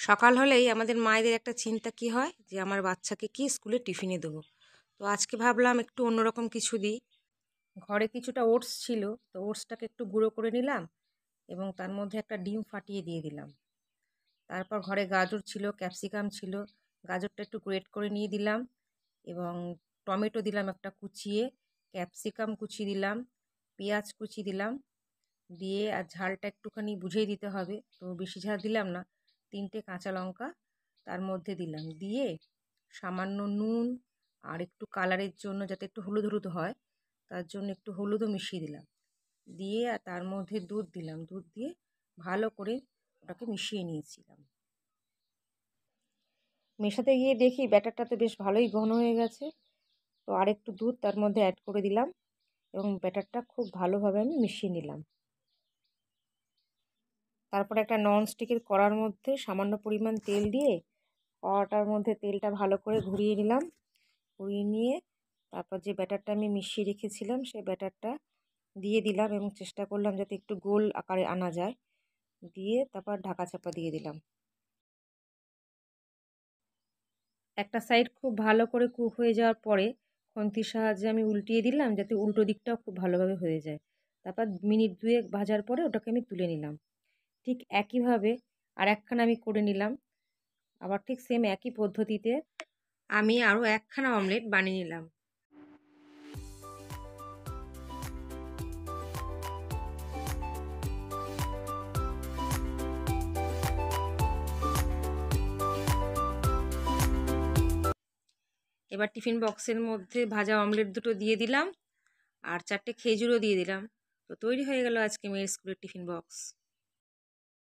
সকাল হলেই আমাদের মায়েদের একটা চিন্তা কি হয় যে আমার বাচ্চাকে কি স্কুলে টিফিনে দেবো। তো আজকে ভাবলাম একটু অন্যরকম কিছু দিই। ঘরে কিছুটা ওটস ছিল, তো ওটসটাকে একটু গুঁড়ো করে নিলাম এবং তার মধ্যে একটা ডিম ফাটিয়ে দিয়ে দিলাম। তারপর ঘরে গাজর ছিল, ক্যাপসিকাম ছিল, গাজরটা একটু গ্রেট করে নিয়ে দিলাম এবং টমেটো দিলাম একটা কুচিয়ে, ক্যাপসিকাম কুচি দিলাম, পেঁয়াজ কুচি দিলাম, দিয়ে আর ঝালটা একটুখানি বুঝেই দিতে হবে, তো বেশি ঝাল দিলাম না। 3টে কাঁচা লঙ্কা তার মধ্যে দিলাম, দিয়ে সামান্য নুন আর একটু কালারের জন্য যাতে একটু হলুদ হলুদ হয় তার জন্য একটু হলুদও মিশিয়ে দিলাম, দিয়ে আর তার মধ্যে দুধ দিলাম, দুধ দিয়ে ভালো করে ওটাকে মিশিয়ে নিয়েছিলাম। মেশাতে গিয়ে দেখি ব্যাটারটা তো বেশ ভালোই ঘন হয়ে গেছে, তো আর একটু দুধ তার মধ্যে অ্যাড করে দিলাম এবং ব্যাটারটা খুব ভালোভাবে আমি মিশিয়ে নিলাম। তারপর একটা ননস্টিকের কড়ার মধ্যে সামান্য পরিমাণ তেল দিয়ে কড়াটার মধ্যে তেলটা ভালো করে ঘুরিয়ে নিলাম। ঘুরিয়ে নিয়ে তারপর যে ব্যাটারটা আমি মিশিয়ে রেখেছিলাম সেই ব্যাটারটা দিয়ে দিলাম এবং চেষ্টা করলাম যাতে একটু গোল আকারে আনা যায়। দিয়ে তারপর ঢাকা চাপা দিয়ে দিলাম। একটা সাইড খুব ভালো করে কুক হয়ে যাওয়ার পরে খুন্তির সাহায্যে আমি উল্টিয়ে দিলাম যাতে উল্টো দিকটাও খুব ভালোভাবে হয়ে যায়। তারপর মিনিট 2 ভাজার পরে ওটাকে আমি তুলে নিলাম। ঠিক একইভাবে আর একখানা আমি করে নিলাম। আবার ঠিক সেম একই পদ্ধতিতে আমি আরও একখানা অমলেট বানিয়ে নিলাম। এবার টিফিন বক্সের মধ্যে ভাজা অমলেট দুটো দিয়ে দিলাম আর 4টে খেজুরও দিয়ে দিলাম। তো তৈরি হয়ে গেল আজকে মেয়ের স্কুলের টিফিন বক্স।